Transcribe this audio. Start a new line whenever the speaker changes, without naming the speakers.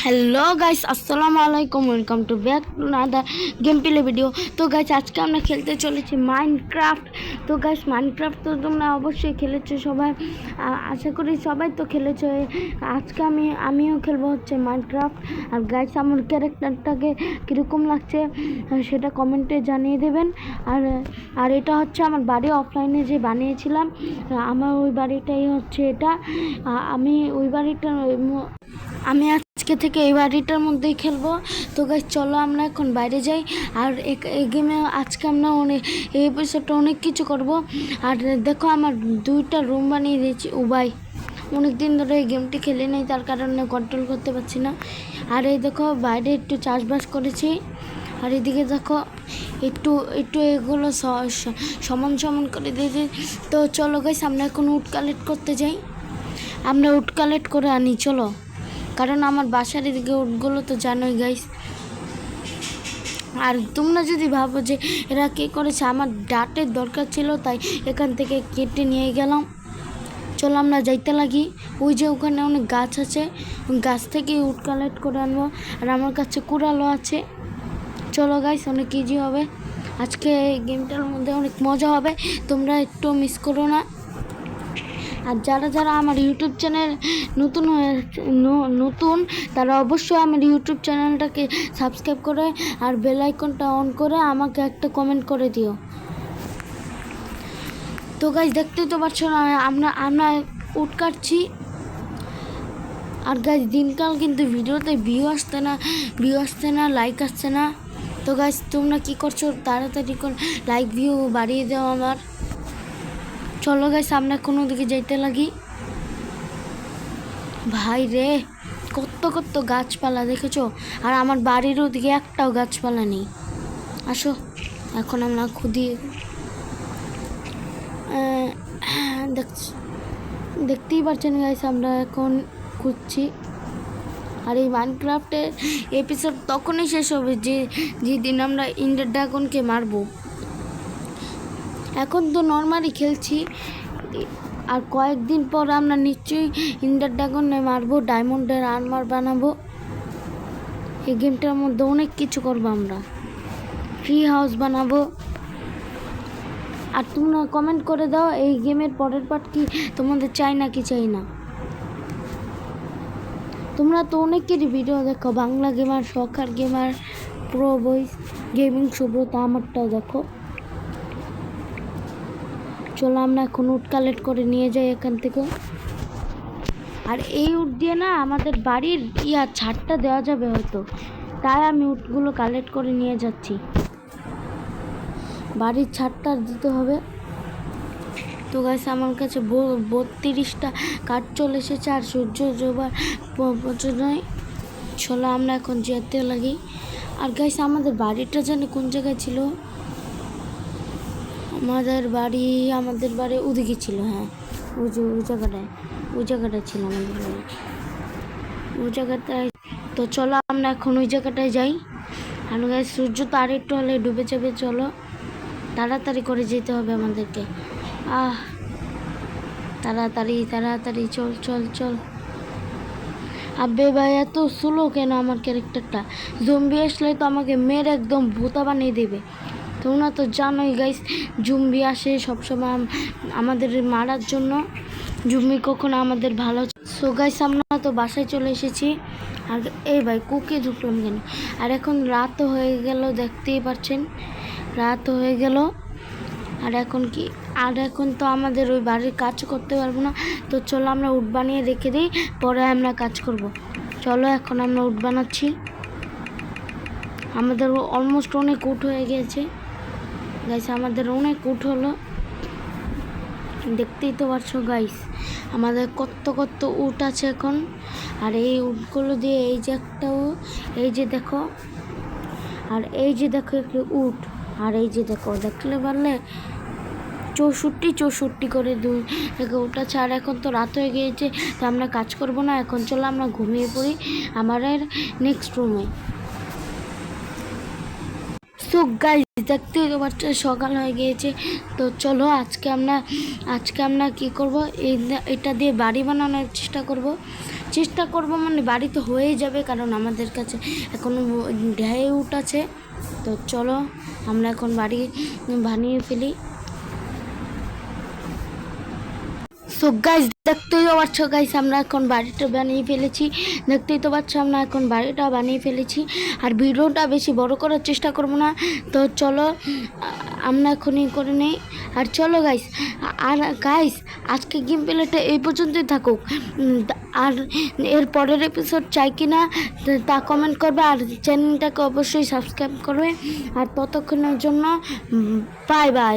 Hello guys, আসসালামু আলাইকুম। Welcome to back to another game play video. তো guys, আজকে আমরা খেলতে চলেছি মাইনক্রাফট। তো গাইস, মাইনক্রাফট তো তোমরা অবশ্যই খেলেছো সবাই, আশা করি সবাই তো খেলেছো। আজকে আমিও খেলবো হচ্ছে মাইনক্রাফট। আর গাইস, আমার ক্যারেক্টারটাকে কীরকম লাগছে সেটা কমেন্টে জানিয়ে দেবেন। আর এটা হচ্ছে আমার বাড়ি, অফলাইনে যে বানিয়েছিলাম আমার ওই বাড়িটাই হচ্ছে এটা। আমি ওই বাড়িটা আমি আজকে থেকে এই বাড়িটার মধ্যেই খেলবো। তো গাইস, চলো আমরা এখন বাইরে যাই। আর এই গেমে আজকে আমরা এই এপিসোডটা অনেক কিছু করব। আর দেখো, আমার 2টা রুম বানিয়ে দিয়েছি। ভাই, অনেক দিন ধরে এই গেমটি খেলে নেই, তার কারণে কন্ট্রোল করতে পারছি না। আর এই দেখো, বাইরে একটু চাষবাস করেছি। আর এদিকে দেখো, একটু এগুলো সমান সমান করে দিয়েছি। তো চলো গাইস, আমরা এখন উড কালেক্ট করতে যাই। আমরা উড কালেক্ট করে আনি, চলো। কারণ আমার বাসার এদিকে উটগুলো তো জানোই গাইস। আর তোমরা যদি ভাবো যে এরা কে করেছে, আমার ডাটের দরকার ছিল, তাই এখান থেকে কেটে নিয়ে গেলাম। চলো আমরা যাইতে লাগি। ওই যে ওখানে অনেক গাছ আছে, গাছ থেকে উট কালেক্ট করে আনবো। আর আমার কাছে কুড়ালও আছে। চলো গাইস, অনেক ইজি হবে আজকে। এই গেমটার মধ্যে অনেক মজা হবে, তোমরা একটু মিস করো না। আর যারা আমার ইউটিউব চ্যানেল নতুন তারা অবশ্যই আমার ইউটিউব চ্যানেলটাকে সাবস্ক্রাইব করে আর বেল আইকনটা অন করে আমাকে একটা কমেন্ট করে দিও। তো গাইস, দেখতেই তো পারছো না, আমরা উট কাটছি। আর গাইস, দিনকাল কিন্তু ভিডিওতে ভিউ আসছে না, লাইক আসছে না। তো গাইস, তোমরা কি করছো, তাড়াতাড়ি করে লাইক ভিউ বাড়িয়ে দাও আমার। চলো গাইস, আমরা কোনো দিকে যাইতে লাগি। ভাই রে, কত গাছপালা দেখেছো। আর আমার বাড়ির ওদিকে একটাও গাছপালা নেই। আসো, এখন আমরা দেখতেই পাচ্ছেন গাইস, আমরা এখন খুঁজছি। আর এই মাইনক্রাফটের এপিসোড তখনই শেষ হবে যেদিন আমরা ইন্ডার ড্রাগনকে মারবো। এখন তো নর্মালি খেলছি, আর কয়েকদিন পর আমরা নিশ্চয়ই ইন্ডার ড্রাগনে মারবো, ডায়মন্ডের আর্মার বানাবো। এই গেমটার মধ্যে অনেক কিছু করবো আমরা, ট্রি হাউস বানাবো। আর তোমরা কমেন্ট করে দাও এই গেমের পরের পার্ট কি তোমাদের চাই না কি চাই না। তোমরা তো অনেকেরই ভিডিও দেখো, বাংলা গেমার, শখার গেমার, প্রো বয়েস গেমিং, সুব্রত, আমারটাও দেখো। চলো আমরা এখন উড কালেক্ট করে নিয়ে যাই এখান থেকে। আর এই উড দিয়ে না আমাদের বাড়ির ছাদটা দেওয়া যাবে হয়তো, তাই আমি উডগুলো কালেক্ট করে নিয়ে যাচ্ছি। বাড়ির ছাদটা দিতে হবে। তো গাইস, আমার কাছে 32টা কাঠ চলে এসেছে, আর সূর্য জোবার নয়। চলো আমরা এখন যেতে লাগি। আর গাইস, আমাদের বাড়িটা জানি কোন জায়গায় ছিল। আমাদের বাড়ি ওদিকে ছিল। হ্যাঁ, ওই জায়গাটায় ছিল আমাদের বাড়ি, ওই জায়গাটায়। তো চলো আমরা এখন ওই জায়গাটায় যাই। আর গাইস, সূর্য তো আর একটু হলে ডুবে যাবে। চলো তাড়াতাড়ি করে যেতে হবে আমাদেরকে। তাড়াতাড়ি চল। আব্বে ভাই, এত স্লো কেন আমার ক্যারেক্টারটা? জম্বি আসলে তো আমাকে মেরে একদম ভূতা বানিয়ে দেবে। তোমরা তো জানোই গাইস, জম্বি আসে সবসময় আমাদের মারার জন্য। জম্বি কখনো আমাদের ভালো। সো গাইস, আমরা তো বাসায় চলে এসেছি। আর এই ভাই, কুকে ঢুকলাম কেন? আর এখন রাত হয়ে গেল, দেখতেই পাচ্ছেন রাত হয়ে গেল। আর এখন তো আমাদের ওই বাড়ির কাজ করতে পারবো না। তো চলো আমরা উড বানিয়ে রেখে দিই, পরে আমরা কাজ করব। চলো এখন আমরা উড বানাচ্ছি। আমাদের অলমোস্ট অনেক উড হয়ে গেছে গাইস, আমাদের অনেক উড হলো। দেখতেই তো পারছো গাইস, আমাদের কত উড আছে এখন। আর এই উডগুলো দিয়ে এই যে দেখো, আর এই যে দেখো একটু উড। আর এই যে দেখো, দেখলে পারলে 64 করে দেখো উঠাচ্ছে। আর এখন তো রাত হয়ে গিয়েছে, তো আমরা কাজ করব না। এখন চলো আমরা ঘুমিয়ে পড়ি আমার নেক্সট রুমে। তো গাইস, দেখতে পাচ্ছ সকাল হয়ে গিয়েছে। তো চলো আজকে আমরা কি করব, এটা দিয়ে বাড়ি বানানোর চেষ্টা করব। চেষ্টা করব, মানে বাড়িতে হয়ে যাবে, কারণ আমাদের কাছে এখনও ঢেউ উঠেছে। তো চলো আমরা এখন বাড়ি বানিয়ে ফেলি। সো গাইস দেখতেই তো পাচ্ছ গাইস, আমরা এখন বাড়িটা বানিয়ে ফেলেছি। দেখতেই তো পাচ্ছ আমরা এখন বাড়িটা বানিয়ে ফেলেছি। আর ভিডিওটা বেশি বড় করার চেষ্টা করব না। তো চলো আমরা এখনই করে নেই। আর চলো গাইস, আর গাইস আজকে গেম প্লেটা এই পর্যন্তই থাকুক। আর এর পরের এপিসোড চাই কি না তা কমেন্ট করবে। আর চ্যানেলটাকে অবশ্যই সাবস্ক্রাইব করবে। আর ততক্ষণের জন্য বাই বাই।